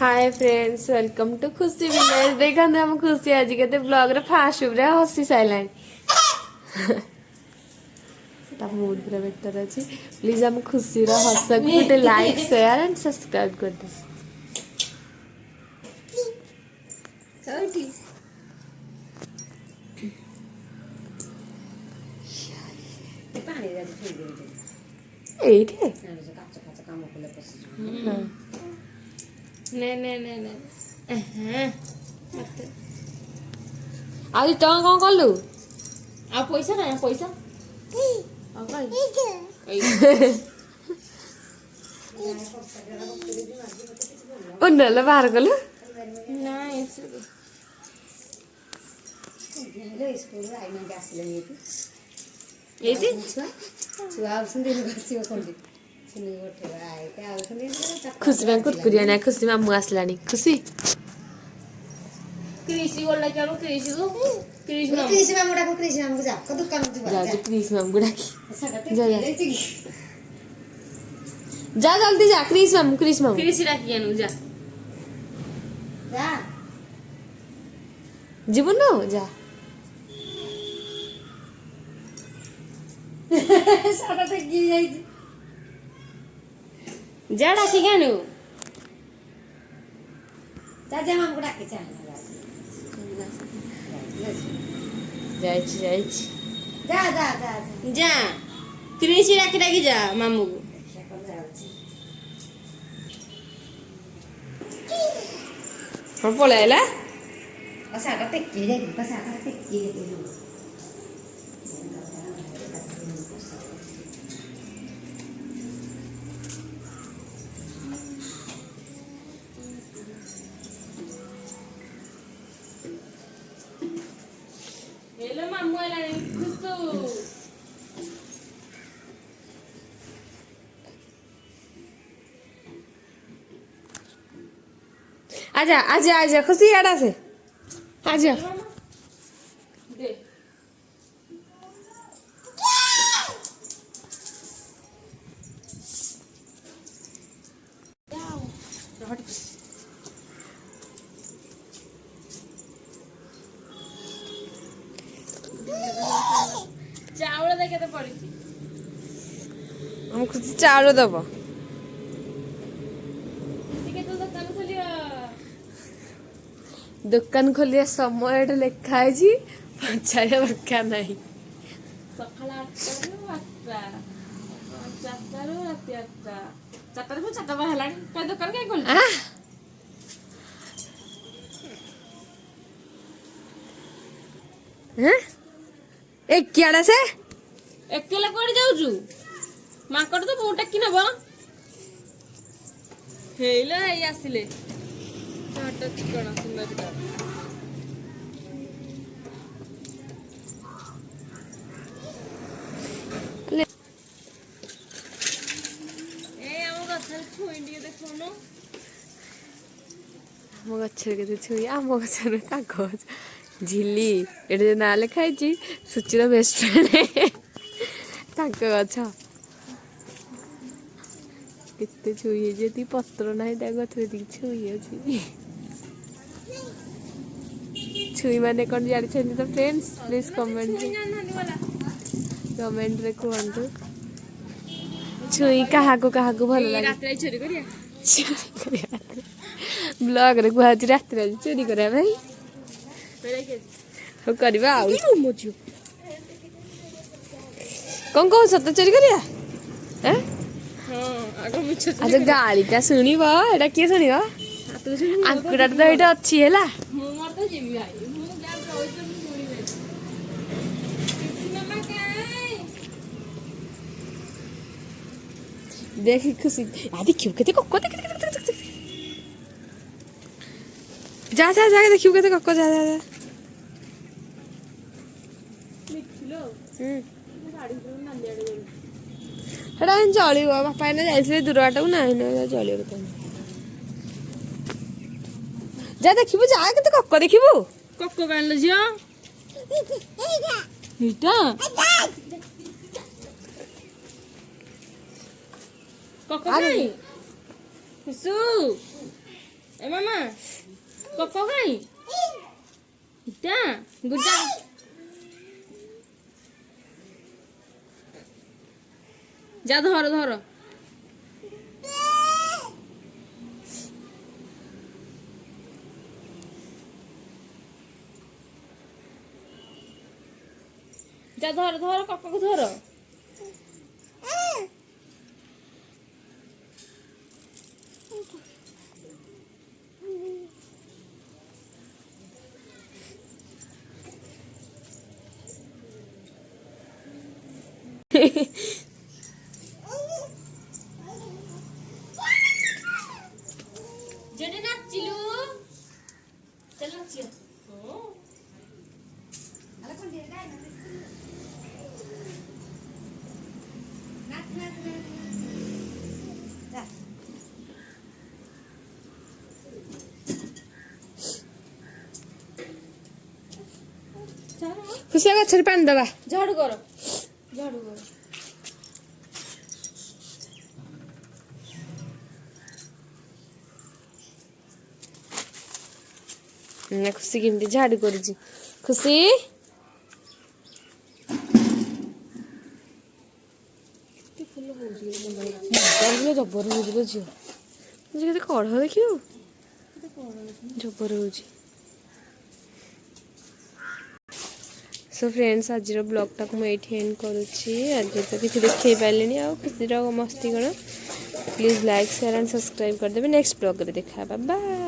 Hi friends welcome to खुशी village देखा हम खुशी आज के ब्लॉग रे फास्ट रे हसी साइलाइन ता मूड पूरा बेटर अछि प्लीज हम खुशी रो हस गुटे लाइक शेयर एंड सब्सक्राइब कर दे चौटी पानी रे थई दे एइठे काच काच काम कले पसी ने आज तो कौन कलु आ पैसा ना पैसा उन्नले बाहर कलु ना ले स्कूल आई ना आसले एटी छुआ आउछन दिन बसियो कोंडी सुनी उठे आए के आउछन दिन खुशी में कुरकुरिया ना खुशी में मु आसलानी खुशी कृषि गोल लगे आरो कृषि को कृषि ना कृषि में मोटा को कृषि में जा को दुकान में जा जा क्रिस में गुड़ा की सगटे जा, जा। ले छी जा जल्दी जा क्रिस में कृषि राखी आनु जा जा जीवन न जा सगटे गिर जाई जा राखी आनु जा जा हम गुड़ा के जा जाइछि जा जा जा जा कृषि राखी जा मामू को हम पळायला Pasal kata kiri, pasal kata kiri dulu. Hello मामू आला खुशू आजा आजा आजा खुशी आड़ा से आजा दे चावल दे केते पड़ी हम खुशी चावल दब के तो दुकान खोलियो दुकान खोलिया समय लिखा है पचारे दरकार नहीं सकाळ 8टा 4टाରୁ ରାତି 8ଟା 4ଟାରୁ 4ଟା ବା ହେଲାଣି କାଇ ଦୋକାନ କାଇ ଖୋଲି एक कियाड़ा से ଏକେଲା କୁଆଡେ ଯାଉଛୁ ମାଙ୍କଡ ତ ବୋଉ ଟେକି ନବ ହେଇଲା ଏଇ ଆସିଲେ ଛୋଟ ଚିକଣ ସୁନ୍ଦର ଚିକଣ ଏ ଆମ ଗଛରେ ଛୁଇଁ ଟିକେ ଦେଖୁନୁ ଆମ ଗଛରେ କେତେ ଛୁଇ ଆମ ଗଛରେ ତାଙ୍କ ଗଛ ଝିଲି ଏଠି ଯୋଉ ନାଁ ଲେଖା ହେଇଛି ସୁଚିର ବେଷ୍ଟ ଫ୍ରେଣ୍ଡ ତାଙ୍କ ଗଛ କେତେ ଛୁଇ ହେଇଛି ଏତିକି ପତ୍ର ନାହିଁ ତା ଗଛରେ ଏତିକି ଛୁଇ ଅଛି ଛୁଇ ମାନେ କ'ଣ ଜାଣିଛନ୍ତି ତ ଫ୍ରେଣ୍ଡସ୍ ପ୍ଲିଜ କମେଣ୍ଟରେ କୁହନ୍ତୁ ଛୁଇ କାହାକୁ କାହାକୁ ଭଲ ଲାଗେ ରାତିରେ ଚୋରି କରିବା ଚୋରି କରିବା ବ୍ଲଗରେ କୁହାଯାଉଛି ରାତିରେ ଆଜି ଚୋରି କରିବା ପାଇଁ ହଉ କରିବା ଆଉ କ'ଣ କହୁଛ ତ ଚୋରି କରିବା ଆଗ ମିଛ ଆଚ୍ଛା ଗାଳିଟା ଶୁଣିବ ଏଇଟା କିଏ ଶୁଣିବ ଆଙ୍କୁଟା ତ ଏଇଟା ଅଛି ହେଲା ମୁଁ ମୋର ତ ଯିବି ଭାଇ ମୁଁ ଯାହା କହୁଛି ମୁଁ ଶୁଣିବି କିଛି ମାମା କାଇଁ ଦେଖି ଖୁସି ଦେଖିବୁ କେତେ କକ ଯା ଯା ଯା ଦେଖିବୁ କେତେ କକ ଯା ଯା ଯା ସେଟା ଚଳିବ ବାପା ଏଇନା ଯାଇଥିଲେ ଦୂର ବାଟକୁ ନାହିଁ ନା ଚଳିବ କେତେ ଯା ଦେଖିବୁ ଯା କେତେ କକ ଦେଖିବୁ କକ କାଣିଲ ଝିଅ ଏଇଟା କକ କାଇଁ ସୁ ଏମା ବୁଝା ଯା ଧର ଧର যা ধର ଧର କକାକୁ ଧର जेडे नाचिलू चल नाचियो आला कोण दे काय नाच नाच नाच जा ଖୁସି ଗଛରେ ପାଣି ଦବା। झाड़ू करो झाड़ू करो ଖୁସି କେମିତି ଝାଡୁ କରୁଛି ଖୁସି ଜବର ହଉଛି ଲୋ ଝିଅ କେତେ କଢ ଦେଖିବୁ ଜବର ହଉଛି। सो फ्रेंड्स आज ब्लॉगटा को मुझे एंड करुच्ची आज तो किसी देखई पारे आ खुशी मस्ती कौन please like share and subscribe करदेवे नेक्स्ट ब्लॉग देखा बाय।